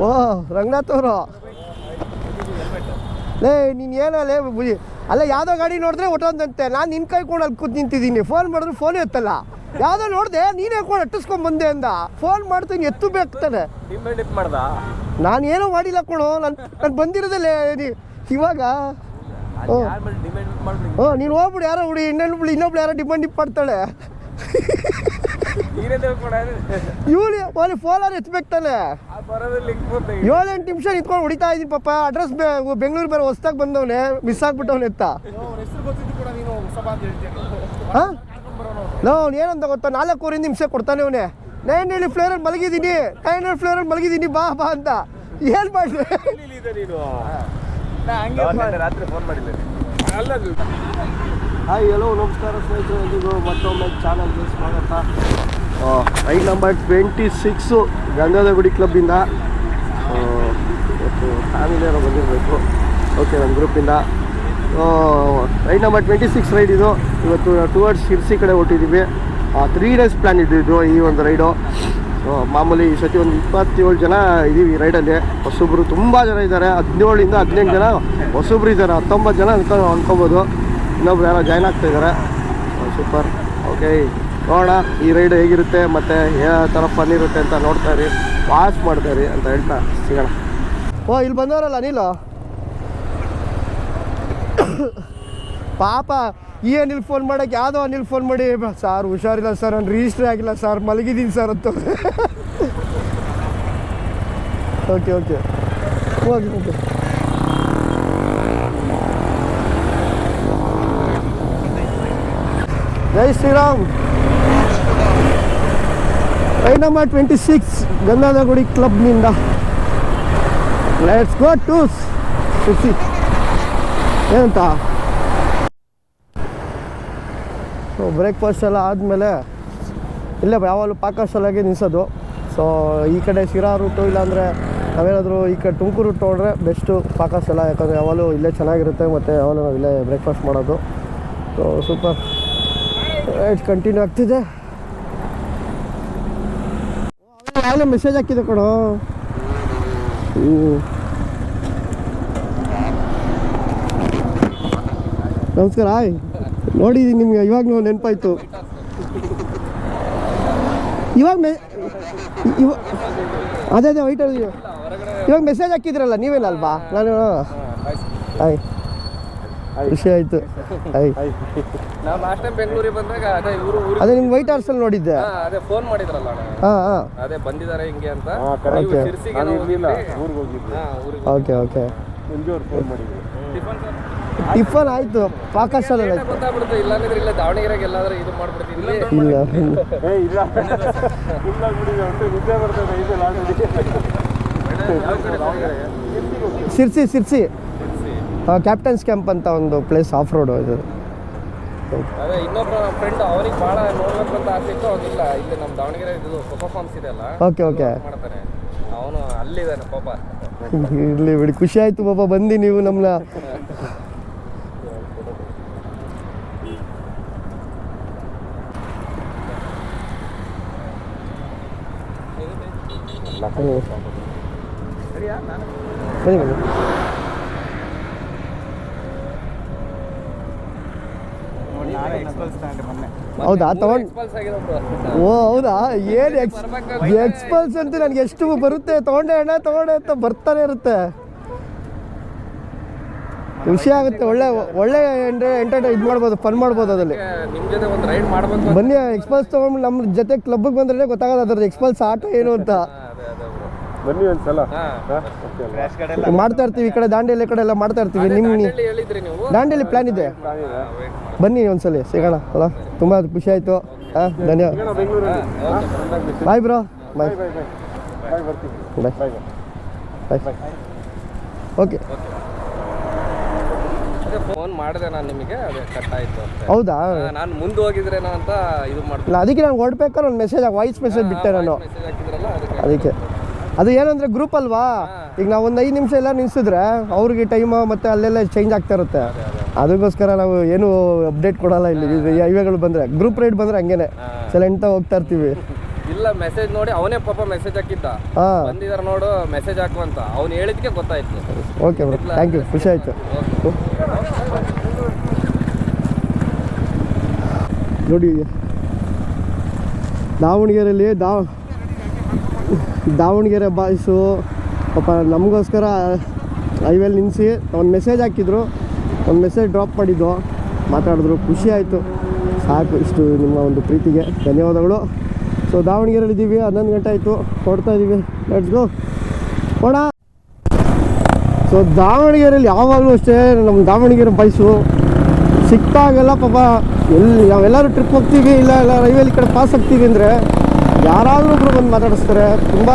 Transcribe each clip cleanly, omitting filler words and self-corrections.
ಓ ರಂಗನಾಥ್ ಅವರು ಲೇ ನೀನು ಏನಲ್ಲೇ ಬುಜಿ ಅಲ್ಲ ಯಾವುದೋ ಗಾಡಿ ನೋಡಿದ್ರೆ ಒಟ್ಟೊಂದಂತೆ ನಾನು ನಿನ್ನ ಕೈ ಕೂಡ ಅಲ್ಲಿ ಕೂತು ನಿಂತಿದ್ದೀನಿ ಫೋನ್ ಮಾಡಿದ್ರೆ ಫೋನ್ ಎತ್ತಲ್ಲ ಯಾವುದೋ ನೋಡಿದೆ ನೀನೇ ಕೂಡ ಅಟ್ಟಿಸ್ಕೊಂಡು ಬಂದೆ ಅಂದ ಫೋನ್ ಮಾಡ್ತೀನಿ ಎತ್ತು ಬೇಕಾನೆ ನಾನು ಏನೋ ಮಾಡಿಲ್ಲ ಕೊಡು ನಾನು ಬಂದಿರೋದಲ್ಲೇ ಇವಾಗ ನೀನು ಹೋಗ್ಬಿಡು ಯಾರೋ ಹುಡಿ ಇನ್ನೊಬ್ಳು ಯಾರೋ ಡಿಮಾಂಡ್ ಮಾಡ್ತಾಳೆ ಇವಳು ಫೋನಲ್ಲಿ ಎತ್ಬೇಕಾನೆ 7-8 ನಿಮಿಷ ನಿಂತ್ಕೊಂಡು ಹೊಡಿತಾ ಇದ್ದೀನಿ ಪಾಪ ಅಡ್ರೆಸ್ ಬೆಂಗಳೂರು ಬೇರೆ ಹೊಸ್ದಾಗಿ ಬಂದವನೆ ಮಿಸ್ ಆಗ್ಬಿಟ್ಟವನೆ ಎತ್ತ ಹಾಂ ನಾವು ಏನಂತ ಗೊತ್ತಾ 4 ನಿಮಿಷ ಕೊಡ್ತಾನೆ ಅವನೇ 9 ಫ್ಲೇರಲ್ಲಿ ಮಲಗಿದ್ದೀನಿ 9 ಫ್ಲೇರಲ್ಲಿ ಮಲಗಿದ್ದೀನಿ ಬಾ ಬಾ ಅಂತ ಏನು ಮಾಡಲಿ ಹಾಯ್ ಹಲೋ ನಮಸ್ಕಾರ ಸ್ನೇಹಿತರೆ ಎಲ್ಲಿಗೂ ಮತ್ತೊಮ್ಮೆ ಚಾನಲ್ಗೆ ಸ್ವಾಗತ ರೈಡ್ ನಂಬರ್ 26 ಗಂಗಾಧರಗುಡಿ ಕ್ಲಬ್ಬಿಂದ ಇವತ್ತು ಫ್ಯಾಮಿಲಿಯವರು ಬಂದಿರಬೇಕು ಓಕೆ ನಮ್ಮ ಗ್ರೂಪಿಂದ ರೈಡ್ ನಂಬರ್ 26 ರೈಡ್ ಇದು ಇವತ್ತು ಟುವರ್ಡ್ಸ್ ಶಿರ್ಸಿ ಕಡೆ ಹೊಟ್ಟಿದ್ದೀವಿ 3 ಡೇಸ್ ಪ್ಲ್ಯಾನ್ ಇದ್ದಿದ್ದು ಈ ಒಂದು ರೈಡು ಮಾಮೂಲಿ ಈ ಸತಿ ಒಂದು 27 ಜನ ಇದ್ದೀವಿ ರೈಡಲ್ಲಿ ಹೊಸಬ್ರು ತುಂಬ ಜನ ಇದ್ದಾರೆ 17ಇಂದ 18 ಜನ ಹೊಸಬ್ರು ಇದ್ದಾರೆ 19 ಜನ ಅನ್ಕೋಬೋದು ಇನ್ನೊಬ್ರು ಯಾರೋ ಜಾಯ್ನ್ ಆಗ್ತಾಯಿದ್ದಾರೆ ಸೂಪರ್ ಓಕೆ ನೋಡೋಣ ಈ ರೈಡ್ ಹೇಗಿರುತ್ತೆ ಮತ್ತು ಯಾವ ಥರ ಫನ್ ಇರುತ್ತೆ ಅಂತ ನೋಡ್ತಾಯಿರಿ ವಾಚ್ ಮಾಡ್ತಾಯಿರಿ ಅಂತ ಹೇಳ್ತಾ ಸಿಗೋಣ ಓ ಇಲ್ಲಿ ಬಂದವರಲ್ಲ ಅನಿಲ್ ಪಾಪ ಈ ಅನಿಲ್ ಫೋನ್ ಮಾಡೋಕ್ಕೆ ಯಾವುದೋ ಅನಿಲ್ ಫೋನ್ ಮಾಡಿ ಸರ್ ಹುಷಾರಿಲ್ಲ ಸರ್ ನಾನು ರಿಜಿಸ್ಟ್ರ್ ಆಗಿಲ್ಲ ಸರ್ ಮಲಗಿದ್ದೀನಿ ಸರ್ ಅಂತ okay okay okay okay Jai Shriram ride number 26 Gangadharagudi ಕ್ಲಬ್ನಿಂದ ಲೆಟ್ಸ್ ಗೋ ಟು ಶಿರ್ಸಿ ಏನಂತ ಸೊ ಬ್ರೇಕ್ಫಾಸ್ಟ್ ಎಲ್ಲ ಆದಮೇಲೆ ಇಲ್ಲೇ ಯಾವಾಗಲೂ ಪಾಕಶಾಲೆಗೆ ನಿಲ್ಲಿಸೋದು ಸೊ ಈ ಕಡೆ ಶಿರಾ ರೂಟು ಇಲ್ಲಾಂದರೆ ನಾವೇನಾದರೂ ಈ ಕಡೆ ತುಮಕೂರು ರೂಟ್ ತೊಗೊಂಡ್ರೆ ಬೆಸ್ಟು ಪಾಕಶಾಲೆ ಯಾಕಂದರೆ ಯಾವಾಗಲೂ ಇಲ್ಲೇ ಚೆನ್ನಾಗಿರುತ್ತೆ ಮತ್ತು ಯಾವಾಗಲೂ ನಾವು ಇಲ್ಲೇ ಬ್ರೇಕ್ಫಾಸ್ಟ್ ಮಾಡೋದು ಸೊ ಸೂಪರ್ ರೈಟ್ ಕಂಟಿನ್ಯೂ ಆಗ್ತಿದೆ ಯಾವಾಗಲೂ ಮೆಸೇಜ್ ಹಾಕಿದೆ ಕಣೋ ನಮಸ್ಕಾರ ಆಯ್ ನೋಡಿದ್ದೀನಿ ನಿಮಗೆ ಇವಾಗ ನಾವು ನೆನಪಾಯ್ತು ಇವಾಗ ಅದೇ ವೈಟ್ ಇವಾಗ ಮೆಸೇಜ್ ಹಾಕಿದ್ರಲ್ಲ ನೀವೇನಲ್ವಾ ನಾನು ಆಯ್ ಖುಷಿ ಆಯಿತು ಆಯ್ ಅದೇ ನಿಮ್ಮ ವೈಟ್ ಹಾರ್ಸಲ್ಲಿ ನೋಡಿದ್ದೆ ಹಾಂ ಹಾಂ ಓಕೆ ಓಕೆ ಟಿಫನ್ ಆಯಿತು ಪಾಕಶಾಲೆ ಶಿರ್ಸಿ ಶಿರ್ಸಿ ಕ್ಯಾಪ್ಟನ್ಸ್ ಕ್ಯಾಂಪ್ ಅಂತ ಒಂದು ಪ್ಲೇಸ್ ಆಫ್ ರೋಡ್ ಇದು ಅದೇ ಇನ್ನೊಬ್ಬ ಫ್ರೆಂಡ್ ಅವ್ರಿಗೆ ಭಾಳ ನೋಡ್ಬೇಕು ಅಂತ ಆಸೆ ಇತ್ತು ಅವನಿಲ್ಲ ಇಲ್ಲಿ ನಮ್ಮ ದಾವಣಗೆರೆ ಇದು ಕೊಕೋ ಫಾರ್ಮ್ಸ್ ಇದೆಯಲ್ಲ ಓಕೆ ಓಕೆ ಮಾಡ್ತಾನೆ ಅವನು ಅಲ್ಲಿದ್ದಾನೆ ಪಾಪ ಇರಲಿ ಬಿಡಿ ಖುಷಿ ಆಯಿತು ಪಾಪ ಬಂದು ನೀವು ನಮ್ಮನ್ನ ಬನ್ನಿ ಬನ್ನಿ ಹೌದಾ ತಗೊಂಡು ಓ ಹೌದಾ ಏನು ಎಕ್ಸ್ಪಲ್ಸ್ ಅಂತ ನನಗೆ ಎಷ್ಟು ಬರುತ್ತೆ ತೊಗೊಂಡೆ ಅಣ್ಣ ತೊಗೊಂಡೆ ಅಂತ ಬರ್ತಾನೆ ಇರುತ್ತೆ ಖುಷಿ ಆಗುತ್ತೆ ಒಳ್ಳೆ ಒಳ್ಳೆ ಎಂಟರ್ಟೈನ್ ಇದು ಮಾಡ್ಬೋದು ಫನ್ ಮಾಡ್ಬೋದು ಅದರಲ್ಲಿ ಬನ್ನಿ ಎಕ್ಸ್ಪಲ್ಸ್ ತೊಗೊಂಡು ನಮ್ಮ ಜೊತೆ ಕ್ಲಬ್ಗೆ ಬಂದ್ರೆ ಗೊತ್ತಾಗೋದು ಅದ್ರದ್ದು ಎಕ್ಸ್ಪಲ್ಸ್ ಆಟ ಏನು ಅಂತ ಬನ್ನಿ ಒಂದ್ಸಲ ಮಾಡ್ತಾ ಇರ್ತೀವಿ ಈ ಕಡೆ ದಾಂಡೇಲಿ ಕಡೆ ಎಲ್ಲ ಮಾಡ್ತಾ ಇರ್ತೀವಿ ನಿಮ್ಮ ದಾಂಡೇಲಿ ಪ್ಲಾನ್ ಇದೆ ಬನ್ನಿ ಒಂದ್ಸಲ ಸಿಗೋಣ ಅಲ್ಲ ತುಂಬ ಖುಷಿ ಆಯಿತು ಹಾಂ ಧನ್ಯವಾದ ಬಾಯ್ ಬ್ರೋ ಬಾಯ್ ಬಾಯ್ ಬಾಯ್ ಓಕೆ ಫೋನ್ ಮಾಡಿದೆ ನಾನು ನಿಮಗೆ ಅದೇ ಕಟ್ ಆಯಿತು ಹೌದಾ ನಾನು ಮುಂದೆ ಹೋಗಿದ್ರೇನೋ ಅಂತ ಇದು ಮಾಡ್ತೀನಿ ಅದಕ್ಕೆ ನಾನು ಹೊರಡ್ಬೇಕಾದ್ರೆ ಒಂದು ಮೆಸೇಜ್ ವಾಯ್ಸ್ ಮೆಸೇಜ್ ಬಿಟ್ಟೆ ನಾನು ಅದಕ್ಕೆ ಅದು ಏನಂದರೆ ಗ್ರೂಪ್ ಅಲ್ವಾ ಈಗ ನಾವು ಒಂದು 5 ನಿಮಿಷ ಎಲ್ಲ ನಿಲ್ಸಿದ್ರೆ ಅವ್ರಿಗೆ ಟೈಮು ಮತ್ತು ಅಲ್ಲೆಲ್ಲ ಚೇಂಜ್ ಆಗ್ತಾ ಇರುತ್ತೆ ಅದಕ್ಕೋಸ್ಕರ ನಾವು ಏನು ಅಪ್ಡೇಟ್ ಕೊಡೋಲ್ಲ ಇಲ್ಲಿ ಹೈವೇಗಳು ಬಂದರೆ ಗ್ರೂಪ್ ರೈಡ್ ಬಂದರೆ ಹಂಗೇನೆ ಸೈಲೆಂಟಾಗಿ ಹೋಗ್ತಾ ಇರ್ತೀವಿ ಇಲ್ಲ ಮೆಸೇಜ್ ನೋಡಿ ಅವನೇ ಪಾಪ ಮೆಸೇಜ್ ಹಾಕಿದ್ದ, ಹಾಂ ಬಂದಿದಾರೆ ನೋಡು ಮೆಸೇಜ್ ಹಾಕು ಅಂತ. ಅವ್ನು ಹೇಳಿದ್ಕೆ ಗೊತ್ತಾಯ್ತು. ಓಕೆ ಬ್ರೋ, ಥ್ಯಾಂಕ್ ಯು, ಖುಷಿ ಆಯಿತು. ನೋಡಿ ದಾವಣಗೆರೆಯಲ್ಲಿ ದಾವಣಗೆರೆ ಬಾಯ್ಸು ಪಾಪ ನಮಗೋಸ್ಕರ ಹೈವೇಲಿ ನಿಲ್ಲಿಸಿ ಒಂದು ಮೆಸೇಜ್ ಹಾಕಿದ್ರು, ಒಂದು ಮೆಸೇಜ್ ಡ್ರಾಪ್ ಮಾಡಿದ್ದು, ಮಾತಾಡಿದ್ರು, ಖುಷಿ ಆಯಿತು. ಸಾಕು, ಇಷ್ಟು ನಿಮ್ಮ ಒಂದು ಪ್ರೀತಿಗೆ ಧನ್ಯವಾದಗಳು. ಸೊ ದಾವಣಗೆರೆಯಲ್ಲಿ ಇದ್ದೀವಿ, 11 ಗಂಟೆ ಆಯಿತು, ಹೊರಡ್ತಾ ಇದ್ದೀವಿ. Let's go, ಹೋಣ. ಸೊ ದಾವಣಗೆರೆಯಲ್ಲಿ ಯಾವಾಗಲೂ ಅಷ್ಟೇ ನಮ್ಮ ದಾವಣಗೆರೆ ಬಾಯ್ಸು ಸಿಕ್ತಾಗೆಲ್ಲ ಪಾಪ ನಾವೆಲ್ಲರೂ ಟ್ರಿಪ್ ಹೋಗ್ತೀವಿ, ಇಲ್ಲ ರೈವೇಲಿ ಕಡೆ ಪಾಸ್ ಆಗ್ತೀವಿ ಅಂದರೆ ಯಾರಾದರೂ ಒಬ್ಬರು ಬಂದು ಮಾತಾಡಿಸ್ತಾರೆ. ತುಂಬ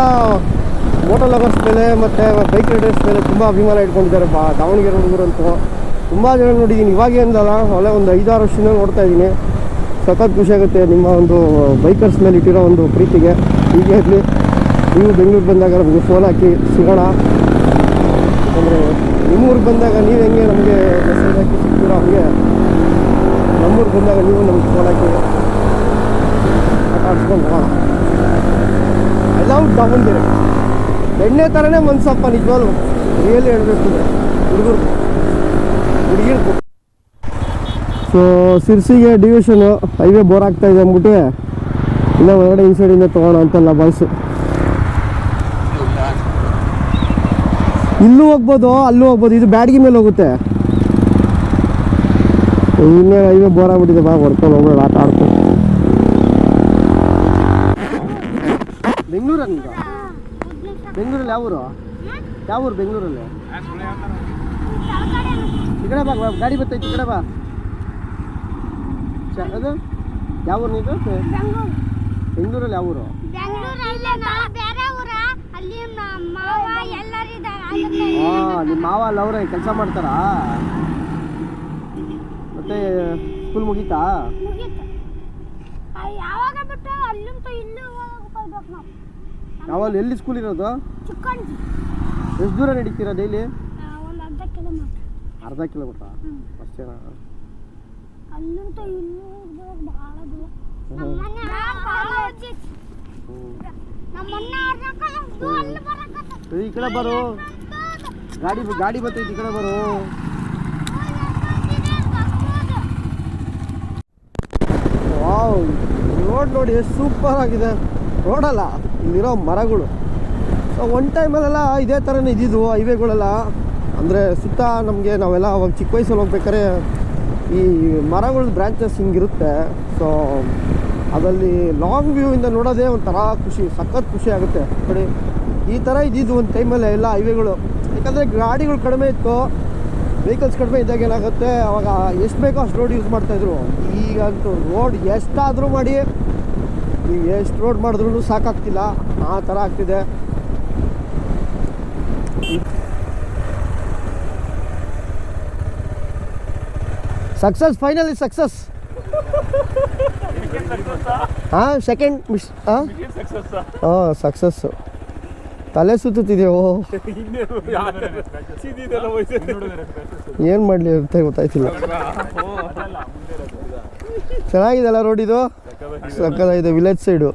ಮೋಟೋ ಲವರ್ಸ್ ಮೇಲೆ ಮತ್ತು ಬೈಕ್ ರೈಡರ್ಸ್ ಮೇಲೆ ತುಂಬ ಅಭಿಮಾನ ಇಟ್ಕೊಂಡಿದ್ದಾರೆ ದಾವಣಗೆರೆ ಹುಡುಗರಂತೂ. ತುಂಬ ಜನ ನೋಡಿದ್ದೀನಿ, ಇವಾಗೇ ಅಂದಲ್ಲ, ಒಳ್ಳೆ ಒಂದು 5-6 ವರ್ಷದಿಂದ ನೋಡ್ತಾ ಇದ್ದೀನಿ. ಸಖತ್ ಖುಷಿ ಆಗುತ್ತೆ ನಿಮ್ಮ ಒಂದು ಬೈಕರ್ಸ್ ಮೇಲೆ ಇಟ್ಟಿರೋ ಒಂದು ಪ್ರೀತಿಗೆ. ಹೀಗೆ ಇರಲಿ, ನೀವು ಬೆಂಗಳೂರು ಬಂದಾಗ ನಮಗೆ ಫೋನ್ ಹಾಕಿ ಸಿಗೋಣ. ಅಂದರೆ ನಿಮ್ಮೂರಿಗೆ ಬಂದಾಗ ನೀವು ಹೆಂಗೆ ನಮಗೆ ಮೆಸೇಜ್ ಹಾಕಿ ಸಿಗ್ತೀರೋ ಹಂಗೆ ನಮ್ಮೂರಿಗೆ ಬಂದಾಗ ನೀವು ನಮಗೆ ಫೋನ್ ಹಾಕಿ ಮಾತಾಡ್ಸ್ಕೊಂಡು ಹೋಗೋಣ. I love Davanagere. ಎಣ್ಣೆ ಥರನೇ ಮನ್ಸಪ್ಪ, ನಿಜವಾಗ್ಲು ರಿಯಲಿ ಹೇಳಬೇಕು ಅಂದರೆ ಹುಡುಗರು. ಸೊ ಸಿರ್ಸಿಗೆ ಡಿವಿಷನು ಹೈವೇ ಬೋರ್ ಆಗ್ತಾಯಿದೆ ಅಂದ್ಬಿಟ್ಟು ಇನ್ನೂ ಹೊರಗಡೆ ಇನ್ಸೈಡಿಂದ ತೊಗೋಣ ಅಂತಲ್ಲ ಬಾಯ್ಸು. ಇಲ್ಲೂ ಹೋಗ್ಬೋದು, ಅಲ್ಲೂ ಹೋಗ್ಬೋದು, ಇದು ಬ್ಯಾಡ್ಗಿ ಮೇಲೆ ಹೋಗುತ್ತೆ. ಇನ್ನೇ ಹೈವೇ ಬೋರ್ ಆಗ್ಬಿಟ್ಟಿದೆ, ಬಾ ಹೊಡ್ಕೊಂಡು ಹೋಗೋಣ, ಆಟ ಆಡ್ಕೊಂಡು. ಬೆಂಗಳೂರಲ್ಲಿ ಯಾವ ಊರು? ಯಾವ ಊರು ಬೆಂಗಳೂರಲ್ಲಿ? ಈ ಕಡೆ ಬಾ, ಗಾಡಿ ಬರ್ತೈತಿ, ಈ ಕಡೆ ಬಾ. ಅದು ಯಾವ ಊರು ನೀನು? ಬೆಂಗಳೂರಲ್ಲಿ ಯಾವ ಊರು? ಹಾಂ, ನಿಮ್ಮ ಮಾವ ಅಲ್ಲಿ ಅವರೇ ಕೆಲಸ ಮಾಡ್ತಾರಾ? ಮತ್ತೆ ಸ್ಕೂಲ್ ಮುಗೀತಾ? ಯಾವಾಗ ಎಲ್ಲಿ ಸ್ಕೂಲ್ ಇರೋದು? ಎಷ್ಟು ದೂರ ನಡೀತೀರಾ ಡೈಲಿ? ಅರ್ಧ ಕಿಲೋಮೀಟ್ರಾ ಅಷ್ಟೇನಾ? ಈ ಕಡೆ ಬರು, ಗಾಡಿ ಬರ್ತೈತಿ, ಈ ಕಡೆ ಬರು. ವಾವ್, ರೋಡ್ ನೋಡಿ ಎಷ್ಟು ಸೂಪರ್ ಆಗಿದೆ. ರೋಡಲ್ಲ, ಇಲ್ಲಿರೋ ಮರಗಳು. ಸೊ ಒನ್ ಟೈಮಲ್ಲೆಲ್ಲ ಇದೇ ಥರನೇ ಇದ್ದಿದ್ದು ಹೈವೇಗಳೆಲ್ಲ. ಅಂದರೆ ಸುತ್ತ ನಮಗೆ ನಾವೆಲ್ಲ ಅವಾಗ ಚಿಕ್ಕ ವಯಸ್ಸಲ್ಲಿ ಹೋಗ್ಬೇಕಾದ್ರೆ ಈ ಮರಗಳ ಬ್ರಾಂಚಸ್ ಹಿಂಗಿರುತ್ತೆ. ಸೊ ಅದರಲ್ಲಿ ಲಾಂಗ್ ವ್ಯೂವಿಂದ ನೋಡೋದೇ ಒಂಥರ ಖುಷಿ, ಸಖತ್ ಖುಷಿ ಆಗುತ್ತೆ. ನೋಡಿ ಈ ಥರ ಇದ್ದಿದ್ದು ಒಂದು ಟೈಮಲ್ಲೇ ಎಲ್ಲ ಹೈವೇಗಳು. ಯಾಕಂದರೆ ಗಾಡಿಗಳು ಕಡಿಮೆ ಇತ್ತು, ವೆಹಿಕಲ್ಸ್ ಕಡಿಮೆ ಇದ್ದಾಗ ಏನಾಗುತ್ತೆ, ಅವಾಗ ಎಷ್ಟು ಬೇಕೋ ಅಷ್ಟು ರೋಡ್ ಯೂಸ್ ಮಾಡ್ತಾಯಿದ್ರು. ಈಗಂತೂ ರೋಡ್ ಎಷ್ಟಾದರೂ ಮಾಡಿ, ನೀವು ಎಷ್ಟು ರೋಡ್ ಮಾಡಿದ್ರೂ ಸಾಕಾಗ್ತಿಲ್ಲ, ಆ ಥರ ಆಗ್ತಿದೆ. Success, finally success. ಹಾಂ, ಸೆಕೆಂಡ್ ಮಿಸ್. ಹಾಂ ಸಕ್ಸಸ್ಸು. ತಲೆ ಸುತ್ತಿದೆಯೋ ಏನು ಮಾಡಲಿ ಅಂತ ಗೊತ್ತಾಯ್ತಿಲ್ಲ. ಚೆನ್ನಾಗಿದೆಲ್ಲ ರೋಡ್ ಇದು, ಸಕ್ಕತ್ತಾಗಿದೆ. Village side.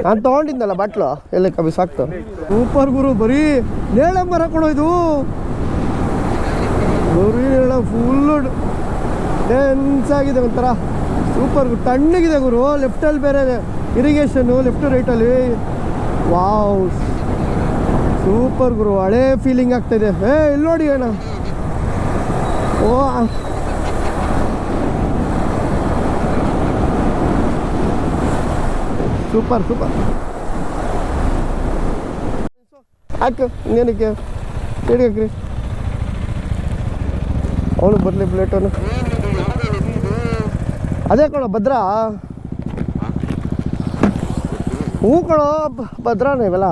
ನಾನು ತೊಗೊಂಡಿದ್ದಲ್ಲ ಬಾಟ್ಲು, ಎಲ್ಲ ಕಬ್ಬಿ ಸಾಕ್ತು. ಸೂಪರ್ ಗುರು, ಬರೀ ನೇಳೆ ಮರ ಕೊಡೋ ಇದು. ಬರೀ ನೇಳ ಫುಲ್ಲು ಡೆನ್ಸ್ ಆಗಿದೆ, ಒಂಥರ ಸೂಪರ್ ಗುರು, ತಣ್ಣಗಿದೆ ಗುರು. ಲೆಫ್ಟಲ್ಲಿ ಬೇರೆ ಇರಿಗೇಷನ್ನು, ಲೆಫ್ಟ್ ರೈಟಲ್ಲಿ. ವಾವ್, ಸೂಪರ್ ಗುರು, ಹಳೇ ಫೀಲಿಂಗ್ ಆಗ್ತಾಯಿದೆ. ಇಲ್ಲಿ ನೋಡಿ ಅಣ್ಣ, ಓ ಸೂಪರ್ ಸೂಪರ್. ಹಾಕು, ಇನ್ನೇನಕ್ಕೆ ಹಿಡಿಯಕ್ರಿ, ಅವನು ಬರಲಿ ಪ್ಲೇಟನು. ಅದೇ ಕಣೋ ಭದ್ರಾ. ಹ್ಞೂ ಕಣೋ ಭದ್ರಾನೇ ಇವೆಲ್ಲ.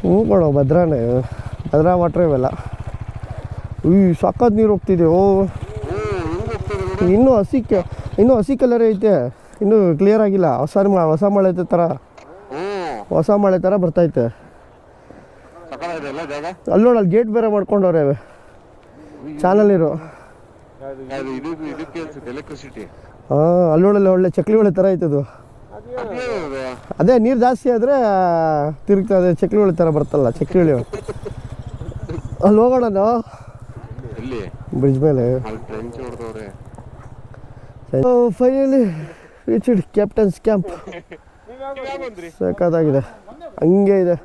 ಹ್ಞೂ ಕಣೋ ಭದ್ರಾನೇ, ಭದ್ರಾ ವಾಟ್ರ್ ಇವೆಲ್ಲ. ಸಖತ್ ನೀರು ಹೋಗ್ತಿದೆ. ಓ, ಇನ್ನೂ ಹಸಿ ಕಲರೇ ಐತೆ, ಇನ್ನೂ ಕ್ಲಿಯರ್ ಆಗಿಲ್ಲ. ಹೊಸ ಮಳೆ ಥರ, ಹೊಸ ಮಳೆ ಥರ ಬರ್ತೈತೆ. ಅಲ್ಲಿ ನೋಡಲ್ಲಿ ಗೇಟ್ ಬೇರೆ ಮಾಡ್ಕೊಂಡವ್ರೆ. ಚಾನಲ್ ಇರು. ಎಲೆಕ್ಟ್ರಿಸಿಟಿ. ಹಾಂ, ಅಲ್ಲೊಳ್ಳೆ ಒಳ್ಳೆ ಚಕ್ಲಿ ಒಳ್ಳೆ ಥರ ಆಯ್ತದು. ಅದೇ ನೀರು ಜಾಸ್ತಿ ಆದರೆ ತಿರುಗ್ತದೆ, ಚಕ್ಲಿ ಒಳ್ಳೆ ಥರ ಬರ್ತಲ್ಲ, ಚಕ್ಲಿ ಒಳ್ಳೆ. ಅಲ್ಲಿ ಹೋಗೋಣ ಬ್ರಿಡ್ಜ್ ಮೇಲೆ. Finally reached captains camp. ಸಾಕಾಗಿದೆ, ಹಂಗೆ ಇದೆ.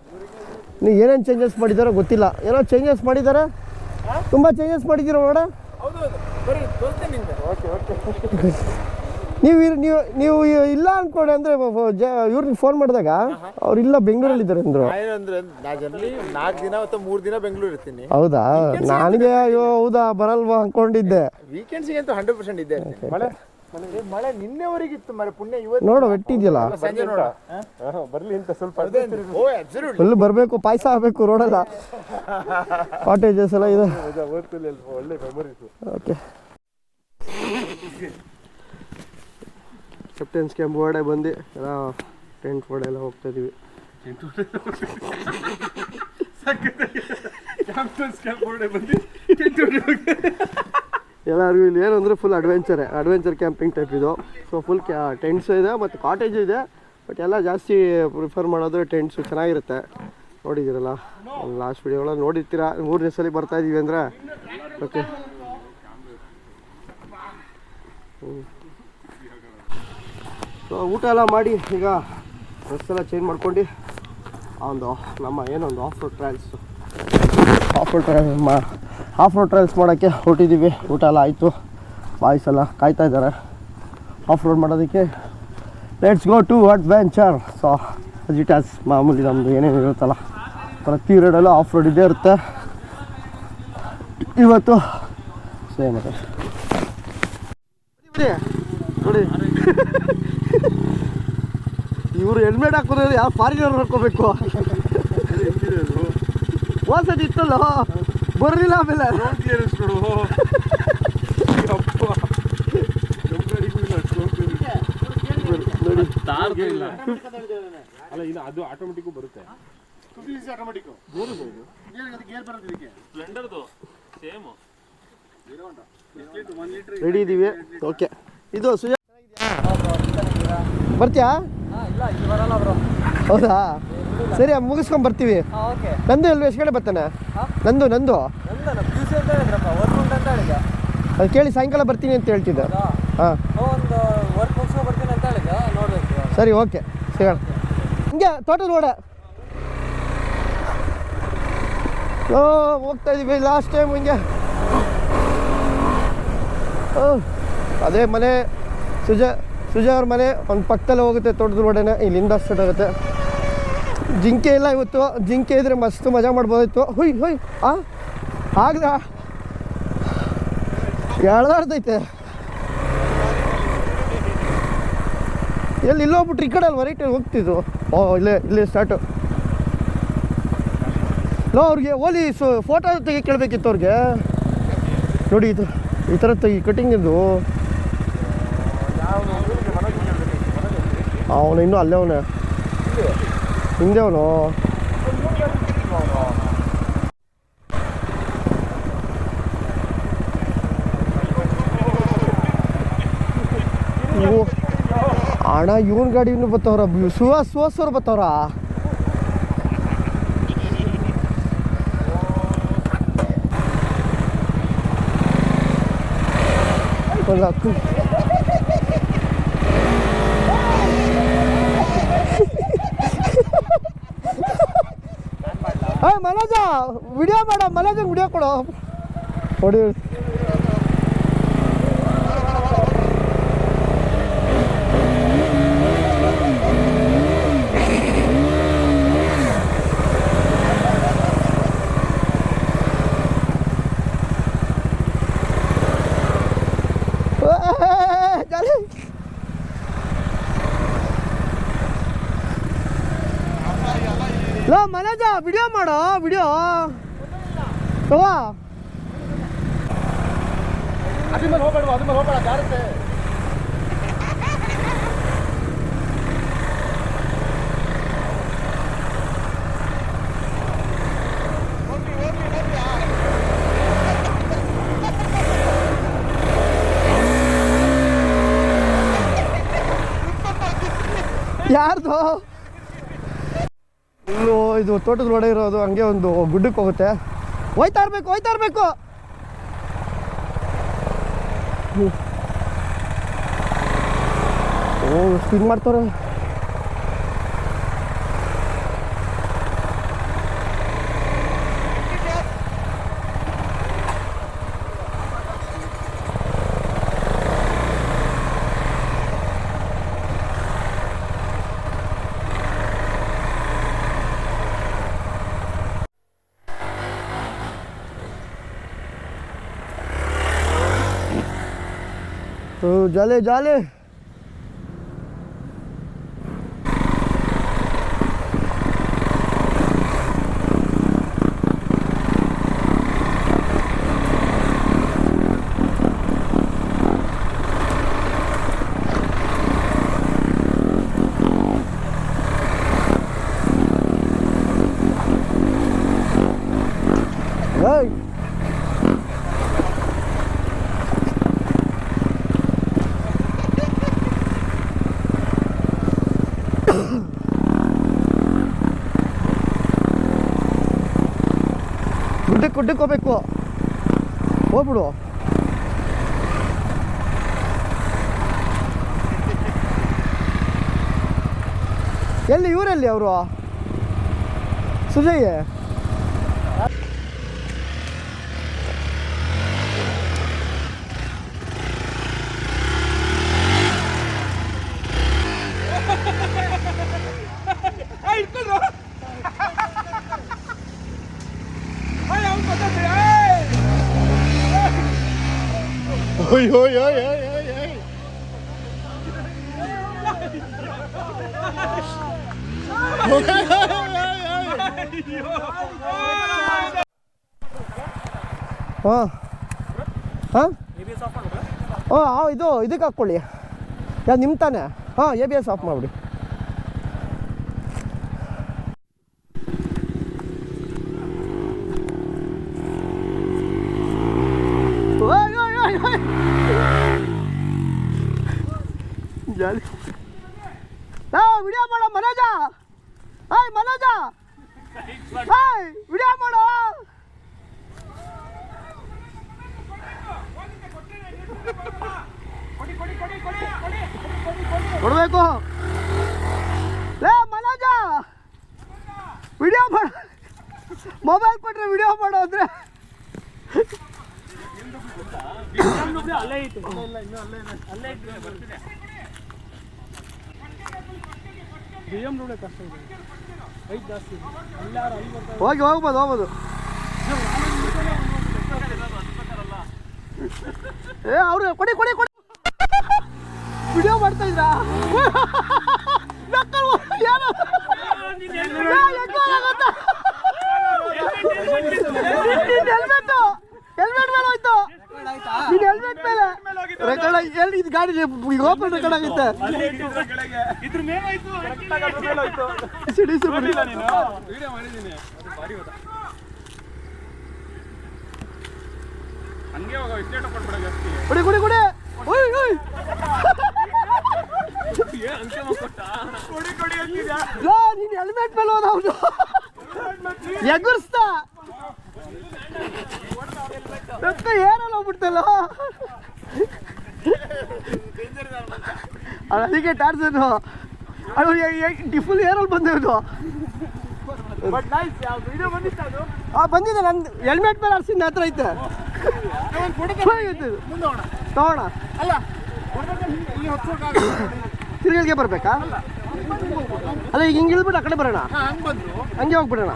ನೀವು ಏನೇನು ಚೇಂಜಸ್ ಮಾಡಿದಾರೋ ಗೊತ್ತಿಲ್ಲ. ಏನೋ ಚೇಂಜಸ್ ಮಾಡಿದ್ದಾರೆ, ತುಂಬ ಚೇಂಜಸ್ ಮಾಡಿದ್ದೀರ ನೋಡ. ನೀವು ಇಲ್ಲ ಅಂದ್ಕೊಂಡೆ ಅಂದರೆ ಇವ್ರಿಗೆ ಫೋನ್ ಮಾಡಿದಾಗ ಅವ್ರು ಇಲ್ಲ ಬೆಂಗಳೂರಲ್ಲಿದ್ದಾರೆ ಅಂದರು. ಏನಂದ್ರೆ ಜನರಲಿ 4 ದಿನ ಅಥವಾ 3 ದಿನ ಬೆಂಗಳೂರು ಇರ್ತೀನಿ. ಹೌದಾ? ನನಗೆ ಅಯ್ಯೋ ಹೌದಾ ಬರಲ್ವಾ ಅಂದ್ಕೊಂಡಿದ್ದೆ. ವೀಕೆಂಡ್ಸ್ಗೆ ಅಂತೂ 100% ಇದ್ದೆ. ಮಳೆ ನಿನ್ನೆವರೆಗಿತ್ತು ಮರೆ, ಪುಣ್ಯ ಇವತ್ತು ನೋಡು ವೆಟ್ಟಿದೆಯಲ್ಲ. ಸಂಜೆ ನೋಡ ಬರ್ಲಿ ಅಂತ ಸ್ವಲ್ಪ ಫುಲ್ ಬರಬೇಕು, ಪಾಯಸ ಆಗಬೇಕು ರೋಡಲ್ಲ. ಕಾಟೇಜಸ್ ಎಲ್ಲ ಇದೆ. ಒಳ್ಳೆ ಮೆಮೊರೀಸ್. ಓಕೆ, ಕ್ಯಾಪ್ಟನ್ಸ್ ಕ್ಯಾಂಪ್ ಹೊರಡೆ ಬಂದು ಎಲ್ಲ ಟೆಂಟ್ ಹೊಡೆ ಎಲ್ಲ ಹೋಗ್ತಾ ಇದೀವಿ. ಎಲ್ಲರಿಗೂ ಇಲ್ಲಿ ಏನು ಅಂದರೆ ಫುಲ್ ಅಡ್ವೆಂಚರ್ ಕ್ಯಾಂಪಿಂಗ್ ಟೈಪ್ ಇದು. ಸೊ ಫುಲ್ ಟೆಂಟ್ಸ್ ಇದೆ ಮತ್ತು ಕಾಟೇಜ್ ಇದೆ. ಬಟ್ ಎಲ್ಲ ಜಾಸ್ತಿ ಪ್ರಿಫರ್ ಮಾಡೋದು ಟೆಂಟ್ಸು, ಚೆನ್ನಾಗಿರುತ್ತೆ. ನೋಡಿದ್ದೀರಲ್ಲ ಲಾಸ್ಟ್ ವಿಡಿಯೋಗಳ ನೋಡಿರ್ತೀರ. 3ನೇ ಸಲ ಬರ್ತಾ ಇದ್ದೀವಿ ಅಂದರೆ. ಓಕೆ, ಸೊ ಊಟ ಎಲ್ಲ ಮಾಡಿ ಈಗ ಡ್ರೆಸ್ ಎಲ್ಲ ಚೇಂಜ್ ಮಾಡ್ಕೊಂಡು ಒಂದು ನಮ್ಮ ಏನೊಂದು ಆಫ್ ರೋಡ್ ಟ್ರಯಲ್ಸ್ ಮಾಡೋಕ್ಕೆ ಹೊರಟಿದ್ದೀವಿ. ಊಟ ಎಲ್ಲ ಆಯಿತು, ಬಾಯ್ಸ್ ಎಲ್ಲ ಕಾಯ್ತಾ ಇದ್ದಾರೆ ಆಫ್ ರೋಡ್ ಮಾಡೋದಕ್ಕೆ. Let's go to adventure. So ಅಜಿಟಾಸ್ ಮಾಮೂಲಿ ನಮ್ಮದು ಏನೇನು ಇರುತ್ತಲ್ಲ, ಪ್ರತಿ ರೈಡಲ್ಲೂ ಆಫ್ ರೋಡ್ ಇದ್ದೇ ಇರುತ್ತೆ. ಇವತ್ತು ಸೇಮ್ ಅದೇ ನೋಡಿ. ಇವರು ಹೆಲ್ಮೆಟ್ ಹಾಕೋದ್ರೆ ಯಾವ ಫಾರಿನರ್ ಹಾಕೋಬೇಕು. ವಾಸದ ಇತ್ತಲ್ಲ, ಬರಲಿಲ್ಲ ಆಮೇಲೆ. ಅಲ್ಲ ಇದು ಅದು ಆಟೋಮೆಟಿಕ್ ಬರುತ್ತೆ. ರೆಡಿ ಇದ್ದೀವಿ. ಓಕೆ, ಇದು ಸುಜಾ ಬರ್ತೀಯಾ? ಹೌದಾ, ಸರಿ ಮುಗಿಸ್ಕೊಂಡು ಬರ್ತೀವಿ. ನಂದು ಎಲ್ಲಿ ಎಷ್ಟು ಕಡೆ ಬರ್ತಾನೆ? ನಂದು ಅದು ಕೇಳಿ ಸಾಯಂಕಾಲ ಬರ್ತೀನಿ ಅಂತ ಹೇಳ್ತಿದ್ದೆ. ಹಾಂ ಸರಿ, ಓಕೆ ಸಿಗೋಣ. ಹಿಂಗೆ ತೋಟದ ಓಡ ಹೋಗ್ತಾ ಇದೀವಿ ಲಾಸ್ಟ್ ಟೈಮ್ ಹಿಂಗೆ. ಅದೇ ಮನೆ ಸುಜಾ ಅವ್ರ ಮನೆ ಒಂದು ಪಕ್ಕದಲ್ಲೇ ಹೋಗುತ್ತೆ, ತೋಟದ ರೋಡೇನೆ. ಇಲ್ಲಿಂದ ಸ್ಟಾರ್ಟ್ ಆಗುತ್ತೆ. ಜಿಂಕೆ ಇಲ್ಲ ಇವತ್ತು. ಜಿಂಕೆ ಇದ್ರೆ ಮಸ್ತ್ ಮಜಾ ಮಾಡ್ಬೋದಿತ್ತು. ಹುಯ್ ಆಗ್ಲಾ ಎಳ್ದಾಡ್ತೈತೆ. ಎಲ್ಲಿ ಹೋಗ್ಬಿಟ್ರು ಈ ಕಡೆ ಅಲ್ವ ರೈಟಲ್ಲಿ ಹೋಗ್ತಿದ್ದು. ಇಲ್ಲೇ ಸ್ಟಾರ್ಟು. ಅವ್ರಿಗೆ ಓಲಿ ಫೋಟೋ ತೆಗಿ ಕೇಳಬೇಕಿತ್ತು ಅವ್ರಿಗೆ. ನೋಡಿ ಇದು ಈ ಥರ ತೆಗಿ ಕಟಿಂಗಿದ್ದು. ಅವನು ಇನ್ನೂ ಅಲ್ಲೇ ಅವನೇ, ಹಿಂದೆ ಅವನು. ಅಣ್ಣ ಇವನ್ ಗಾಡಿ ಇನ್ನೂ ಬರ್ತಾವ್ರ, ಸುಹಾಸ್ ಅವ್ರು ಬರ್ತಾವ್ರ. ಮನೋಜ ವಿಡಿಯೋ ಮಾಡ, ಮನೋಜಂಗೆ ವಿಡಿಯೋ ಕೊಡು. ಹೊಡಿ ಮನೋಜ ವಿಡಿಯೋ ಮಾಡೋ, ವಿಡಿಯೋ ತಗೋ. ಅದ್ರ ಮೇಲೆ ಹೋಗ್ಬೇಡ ಜಾರುತ್ತೆ. ಯಾರ್ದು ಇನ್ನು ಇದು ತೋಟದ ಒಡೆ ಇರೋದು ಹಂಗೆ ಒಂದು ಗುಡ್ಡಕ್ಕೆ ಹೋಗುತ್ತೆ. ಹೋಯ್ತಾ ಇರಬೇಕು. ಓ ಸ್ಪಿನ್ ಮಾಡ್ತಾರೆ. तो जाले hey ಗುಡ್ಡಕ್ಕೆ ಹೋಗ್ಬೇಕು. ಹೋಗ್ಬಿಡು. ಎಲ್ಲಿ ಇವರಲ್ಲಿ ಅವರು ಸುಜಯ್ ಇದು ಇದಕ್ಕೆ ಹಾಕ್ಕೊಳ್ಳಿ. ಯಾರು ನಿಮ್ಮ ತಾನೆ? ABS ಆಫ್ ಮಾಡಿಬಿಡಿ. ಜಾಲಿ ವಿಡಿಯೋ ಮಾಡೋ ಮನೋಜ. ವಿಡಿಯೋ ಮಾಡೋ. ಕೊಡಬೇಕು. ಮನೋಜ ವಿಡಿಯೋ ಮಾಡ. ಮೊಬೈಲ್ ಕೊಟ್ರೆ ವಿಡಿಯೋ ಮಾಡೋ ಅಂದ್ರೆ ಹೋಗ್ಬೋದು. ಅವ್ರು ಕೊಡಿ ವಿಡಿಯೋ ಮಾಡ್ತಾ ಇದ್ರಾ? ಹೆಲ್ಮೆಟ್ ಮೇಲೆ ಹೋಯ್ತು. ಹೆಲ್ಮೆಟ್ ಮೇಲೆ ರೆಕಾರ್ಡ್ ಇದು ಗಾಡಿ ಓಪನ್ ರೆಕಾರ್ಡ್ ಆಗುತ್ತೆ. ಕೊಡಿ ನೀನ್ ಹೆಲ್ಮೆಟ್ ಮೇಲೆ ಹೋದ ಅವನು ಎಗುರ್ಸ್ತಾ ಏರಲ್ಲ ಹೋಗ್ಬಿಡ್ತಲ್ಲ. ಅದಕ್ಕೆ ಟಾರ್ಸನು ಫುಲ್ ಏರಲ್ಲಿ ಬಂದಿದ್ದು. ಬಂದಿದೆ. ನಂದು ಹೆಲ್ಮೆಟ್ ಮೇಲೆ ಆರ್ಸಿನ ಹತ್ರ ಐತೆ. ತಗೋಣ. ತಿರ್ಗಲ್ಗೆ ಬರ್ಬೇಕಾ? ಅಲ್ಲ ಈಗ ಹಿಂಗೆ ಇಳ್ಬಿಟ್ಟು ಆ ಕಡೆ ಬರೋಣ. ಹಂಗೆ ಹೋಗ್ಬಿಡೋಣ.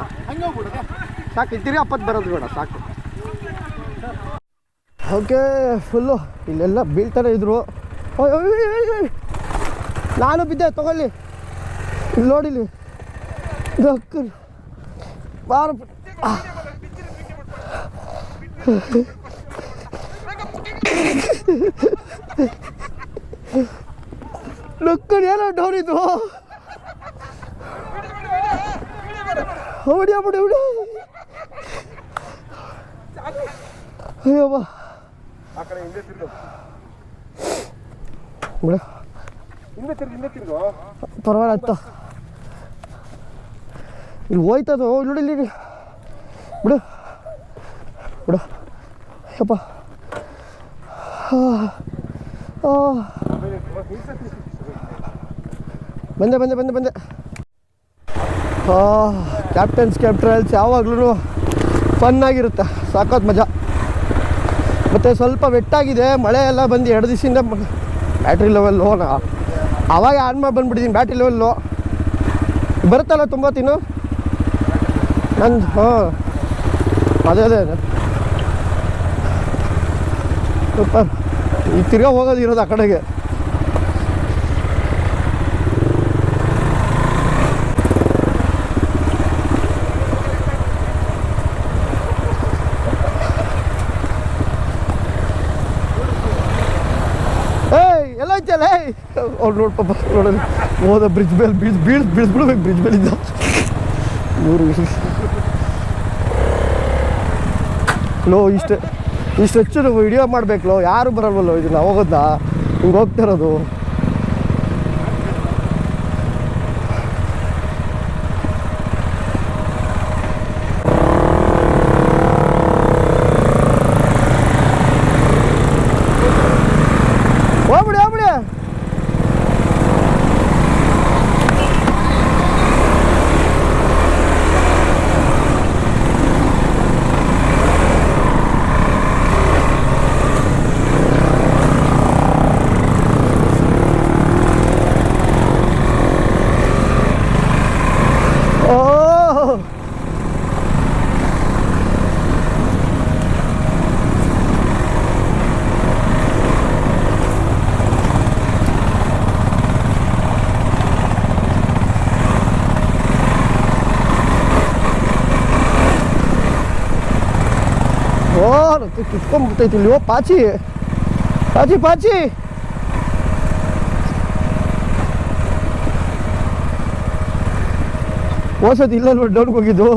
ಸಾಕು. ತಿರ್ಗಿ 20 ಬರೋದು ಬೇಡ, ಸಾಕು. ಓಕೆ ಫುಲ್ಲು ಇಲ್ಲೆಲ್ಲ ಬೀಳ್ತಾರೆ ಇದ್ರು. ನಾನು ಬಿದ್ದೆ. ತಗೊಳ್ಳಿ ಇಲ್ಲಿ ನೋಡಿಲಿ. ಬಾರ ನಕ್ಕಡಿ ಏನೋ ಡೌನಿದ್ದು. ಬಿಡಿ ಅಯ್ಯವ್ವ. ಬಿಡ ಪರವಾಗಿಲ್ಲ ಆಯ್ತು ಇಲ್ಲಿ ಹೋಯ್ತದು ನೋಡಿ ಇಲ್ಲಿ ಬಿಡು ಬಿಡು ಯಪ್ಪ ಬಂದೆ ಬಂದೆ ಬಂದೆ ಬಂದೆ ಕ್ಯಾಪ್ಟನ್ಸ್ ಯಾವಾಗಲೂ ಫನ್ನಾಗಿರುತ್ತೆ, ಸಾಕಾದ ಮಜಾ. ಮತ್ತು ಸ್ವಲ್ಪ ವೆಟ್ಟಾಗಿದೆ, ಮಳೆ ಎಲ್ಲ ಬಂದು 2 ದಿವಸದಿಂದ ಬ್ಯಾಟ್ರಿ ಲೆವೆಲ್ಲು ಆವಾಗ ಆನ್ ಮಾಡಿ ಬಂದುಬಿಟ್ಟಿದ್ದೀನಿ. ಬ್ಯಾಟ್ರಿ ಲೆವೆಲ್ಲು ಬರುತ್ತಲ್ಲ ತುಂಬ ತಿನ್ನು ನಂದು. ಅದೇ ಸೂಪರ್. ಈಗ ತಿರ್ಗಾ ಹೋಗೋದು ಇರೋದು ಆ ಕಡೆಗೆ. ಎಲ್ಲ ಐತಲ್ಲ ಅವ್ರು ನೋಡಿ ಪಾಪ ನೋಡೋದು ಹೋದ ಬ್ರಿಡ್ಜ್ ಮೇಲೆ ಬೀಳಿಸ್ಬಿಡ್ಬೇಕು ಬ್ರಿಡ್ಜ್ ಮೇಲಿಂದ. ಇಷ್ಟು ಹೆಚ್ಚು ನಾವು ವಿಡಿಯೋ ಮಾಡಬೇಕಲ್ಲೋ, ಯಾರು ಬರಲ್ವಲ್ಲೋ ಇದು ನಾವು ಹೋಗೋದಾ ಹಿಂಗೆ ಹೋಗ್ತಾ ಇರೋದು. ಹೋಗ್ಬಿಡಿ ಕಿತ್ಕೊಂಡ್ಬಿಡ್ತೈತಿ ಇಲ್ಲಿ. ಪಾಚಿ ಹೋಸತಿ ಇಲ್ಲ ನೋಡಿ ಡೌನ್ಗೆ ಹೋಗಿದ್ದು.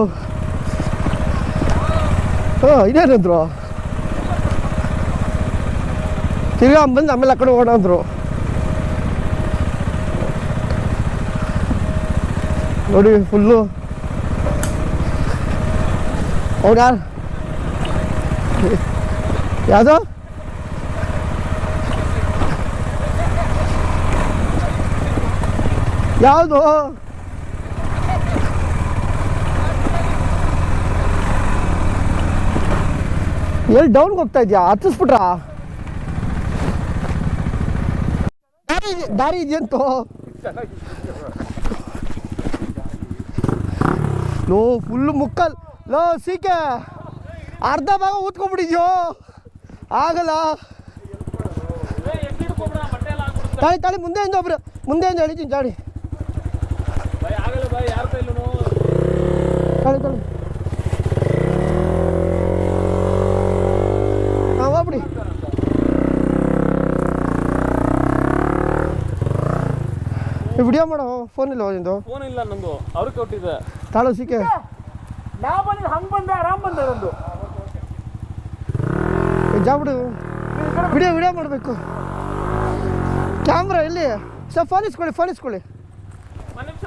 ಇದೇನಂದ್ರು ತಿರ್ಗಾ ಬಂದು ಆಮೇಲೆ ಆ ಕಡೆ ಹೋಗೋಣ ಅಂದರು. ನೋಡಿ ಫುಲ್ಲು ಅವ್ರು ಯಾವುದು ಎಲ್ಲಿ ಡೌನ್ಗೆ ಹೋಗ್ತಾ ಇದೆಯಾ? ಹತ್ತಿಸ್ಬಿಟ್ರಾ? ದಾರಿ ಇದೆಯಂತೋ ಲೋ ಫುಲ್ಲು ಮುಕ್ಕಲ್ ಲೋ ಸೀಕೆ ಅರ್ಧ ಭಾಗ ಊದ್ಕೊಂಡ್ಬಿಟ್ಟಿದ್ಯೋ ಆಗಲ್ಲ. ತಾಳಿ ಮುಂದೆಯಿಂದ ಒಬ್ರು ಮುಂದೆಯಿಂದ ಎಳಿತೀನಿ ತಾಳಿ ಹೋಗ್ಬಿಡಿ. ವಿಡಿಯೋ ಮಾಡೋ ಫೋನ್ ಇಲ್ಲ ನಿಂದು? ಫೋನ್ ಇಲ್ಲ ನಂದು, ಅವ್ರಿಗೆ ಕೊಟ್ಟಿದ್ದೆ. ತಾಳು ಸಿಕ್ಕೆ ನಾ ಬಂದಿದ್ದು ಹಂಗೆ ಬಂದೆ, ಆರಾಮ್ ಬಂದೆ ನಂದು. ಜಾಬಿಡು ವಿಡಿಯೋ ಮಾಡಬೇಕು. ಕ್ಯಾಮ್ರಾ ಎಲ್ಲಿ ಸರ್? ಫೋನ್ ಇಸ್ಕೊಳ್ಳಿ. ಒಂದು ನಿಮಿಷ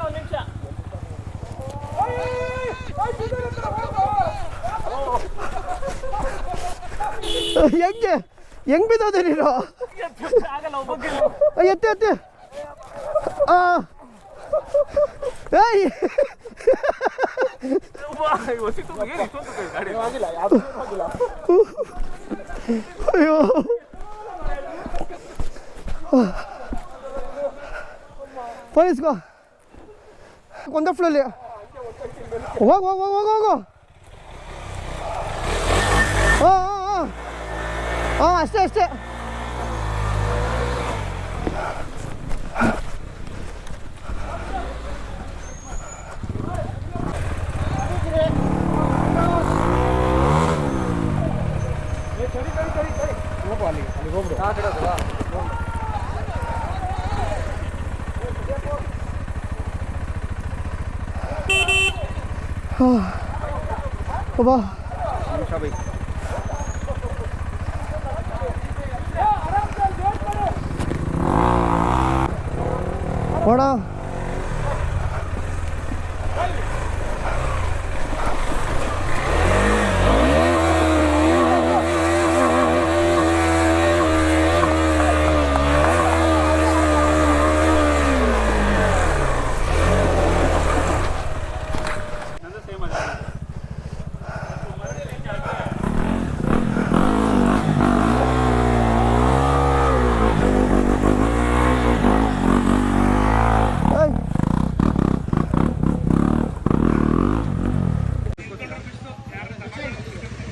ಹೆಂಗ್ ಬಿದ್ದೋದೆ ನೀನು? ಎತ್ತಿ ಅಯ್ಯೋ ಪೊಲೀಸ್ಗೋ ಒಂದೇ ಫ್ಲೋಲಿ ಹೋಗು. ಅಷ್ಟೇ ಬಾ. ನೋಡ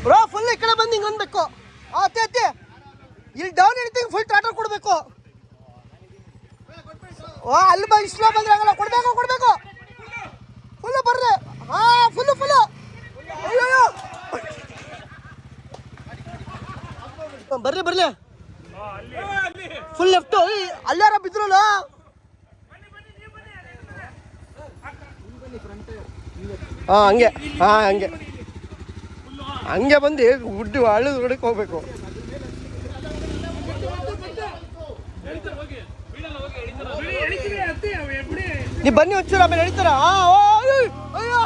ಬ್ರೋ ಫುಲ್ ಈ ಕಡೆ ಬಂದು ಹಿಂಗೆ ಅನ್ಬೇಕು ಅತ್ತೆ ಅತ್ತೆ ಇಲ್ಲಿ ಡೌನ್ ಹಿಡಿತೀನಿ ಫುಲ್ ಟಾಟರ್ ಕೊಡಬೇಕು ಅಲ್ಲಿ ಬಂದು ಇಷ್ಟು ಬಂದ್ರೆ ಆಗಲ್ಲ ಕೊಡಬೇಕು ಫುಲ್ಲು ಬರ್ರಿ ಫುಲ್ಲು ಅಯ್ಯೋ ಬರ್ಲಿ ಫುಲ್ ಲೆಫ್ಟು ಅಲ್ಲಾರ ಬಿದ್ರಲ್ಲ ಹಂಗೆ ಬಂದು ಗುಡ್ಡಿ ಹಳ್ಳದ ಹೊಡಕ್ಕೆ ಹೋಗ್ಬೇಕು ನೀವು ಬನ್ನಿ ಒಂಚೂರು ಆಮೇಲೆ ಎಳಿತಾರ ಅಯ್ಯೋ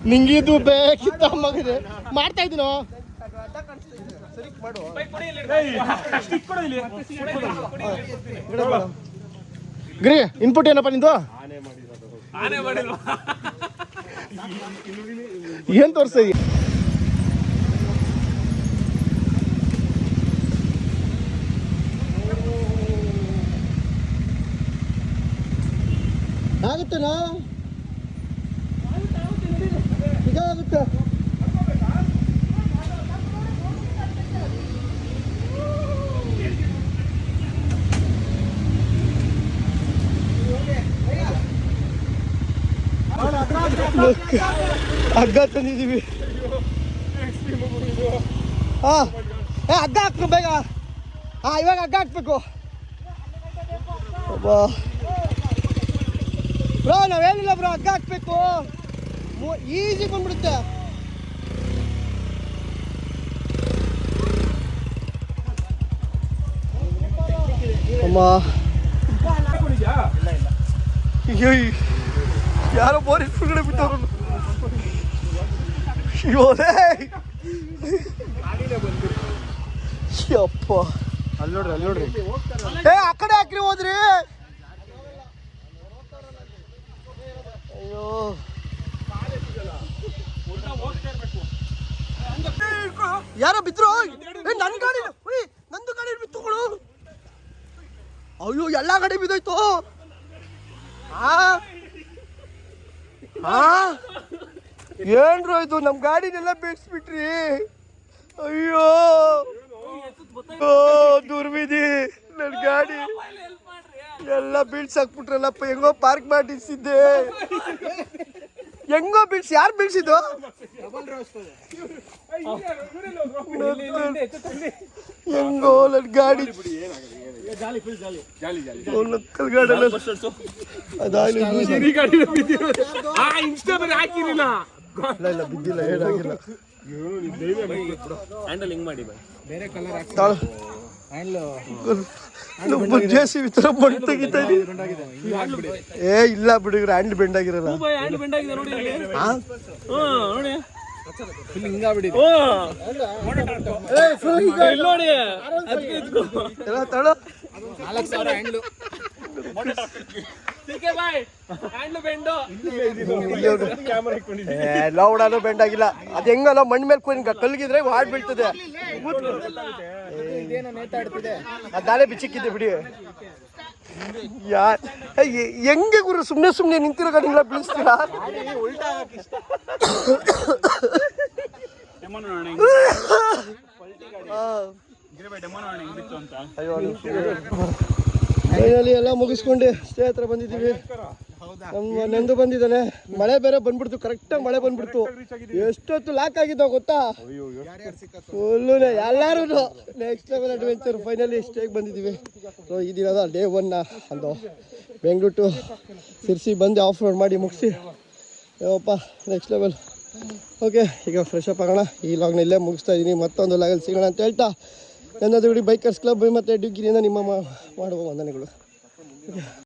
ನಿಂಗಿದು ಬೇಕಿತ್ತ ಮಗದೆ ಮಾಡ್ತಾ ಇದ್ದೀನೋ ಗಿರಿ ಇನ್ಪುಟ್ ಏನಪ್ಪ ನಿಂದು ಏನ್ ತೋರಿಸ್ತಾ ಇದೀಯ ಆಗುತ್ತೇನಾ ಇದಾಗುತ್ತೆ ಹಗ್ಗ ತಂದಿದ್ದೀವಿ ಹಗ್ಗ ಹಾಕ್ಬೇಕು ಬೇಗ ಇವಾಗ ಹಗ್ಗ ಹಾಕ್ಬೇಕು ಬ್ರೋ ನಾವೇನಿಲ್ಲ ಬ್ರೋ ಹಗ್ಗ ಹಾಕ್ಬೇಕು ಈಸಿ ಬಂದ್ಬಿಡುತ್ತೆ ಅಮ್ಮ ಯಾರೋ ಬೋರಿ ಹೊರಗಡೆ ಬಿಟ್ಟವ್ರು ಅಪ್ಪ ಅಲ್ಲಿ ನೋಡ್ರಿ ಆ ಕಡೆ ಹಾಕ್ರಿ ಹೋದ್ರಿ ಅಯ್ಯೋ ಯಾರೋ ಬಿದ್ರು ನನ್ನ ಗಾಡಿ ನಂದು ಗಾಡಿ ಬಿತ್ತುಗಳು ಅಯ್ಯೋ ಎಲ್ಲ ಗಾಡಿ ಬಿದ್ದೋಯ್ತು ಏನ್ರು ಇದು ನಮ್ಮ ಗಾಡಿನೆಲ್ಲ ಬಿಡಿಸ್ಬಿಟ್ರಿ ಅಯ್ಯೋ ದುರ್ವಿಧಿ ನನ್ನ ಗಾಡಿ ಎಲ್ಲ ಬೀಳ್ಸಾಕ್ಬಿಟ್ರಲ್ಲಪ್ಪ ಹೆಂಗೋ ಪಾರ್ಕ್ ಮಾಡಿಸಿದ್ದೆ ಹೆಂಗೋ ಬೀಳ್ಸಿ ಯಾರು ಬೀಳ್ಸಿದ್ದು ಹೆಂಗೋ ನನ್ನ ಗಾಡಿ ಇಲ್ಲ ಬಿದ್ದಿಲ್ಲ ಏನಾಗಿಲ್ಲ ಜೆಸಿಬಿ ತರ ಮಣ್ಣು ತೆಗಿತಾ ಏ ಇಲ್ಲ ಬಿಡಿಗ್ರೆ ಹ್ಯಾಂಡ್ಲ್ ಬೆಂಡ್ ಆಗಿರಲ್ಲ ಲೌಡಾನು ಬೆಂಡ್ ಆಗಿಲ್ಲ ಅದ್ ಹೆಂಗಲ್ಲ ಮಣ್ಣ ಮೇಲೆ ಕಲ್ಗಿದ್ರೆ ಹಾಡ್ ಬೀಳ್ತದೆ ಅದಾಲೆ ಬಿಚ್ಚಿಕ್ಕಿದ್ದೆ ಬಿಡಿ ಹೆಂಗೆ ಗುರು ಸುಮ್ನೆ ನಿಂತಿರೋ ಗಾಡಿಗಳ ಬೀಳಿಸ್ತೀರಾ ಫೈನಲಿ ಎಲ್ಲ ಮುಗಿಸ್ಕೊಂಡು ಸ್ಟೇ ಹತ್ರ ಬಂದಿದ್ದೀವಿ ನಮ್ಮ ನಂದು ಬಂದಿದ್ದಾನೆ. ಮಳೆ ಬೇರೆ ಬಂದ್ಬಿಡ್ತು, ಕರೆಕ್ಟಾಗಿ ಮಳೆ ಬಂದ್ಬಿಡ್ತು. ಎಷ್ಟೊತ್ತು ಲಾಕ್ ಆಗಿದ್ದೋ ಗೊತ್ತಾ, ಫುಲ್ಲು ಎಲ್ಲರೂ ನೆಕ್ಸ್ಟ್ ಲೆವೆಲ್ ಅಡ್ವೆಂಚರ್ ಫೈನಲಿ ಸ್ಟೇಗೆ ಬಂದಿದ್ದೀವಿ. ಸೊ ಈ ದಿನದ ಡೇ 1 ಒಂದು ಬೆಂಗಳೂರು ಟು ಶಿರ್ಸಿ ಬಂದು ಆಫ್ ರೋಡ್ ಮಾಡಿ ಮುಗಿಸಿ ಯಾವಪ್ಪ ನೆಕ್ಸ್ಟ್ ಲೆವೆಲ್. ಓಕೆ, ಈಗ ಫ್ರೆಶ್ ಅಪ್ ಆಗೋಣ. ಈ ಲಾಗ್ನ ಇಲ್ಲೇ ಮುಗಿಸ್ತಾ ಇದ್ದೀನಿ. ಮತ್ತೊಂದು ಲಾಗಲ್ಲಿ ಸಿಗೋಣ ಅಂತ ಹೇಳ್ತಾ ನನ್ನದು ಬೈಕರ್ಸ್ ಕ್ಲಬ್ ಮತ್ತು ಡ್ಯೂಗಿರಿಯಿಂದ ನಿಮ್ಮ ಮಾಡುವ ವಂದನೆಗಳು.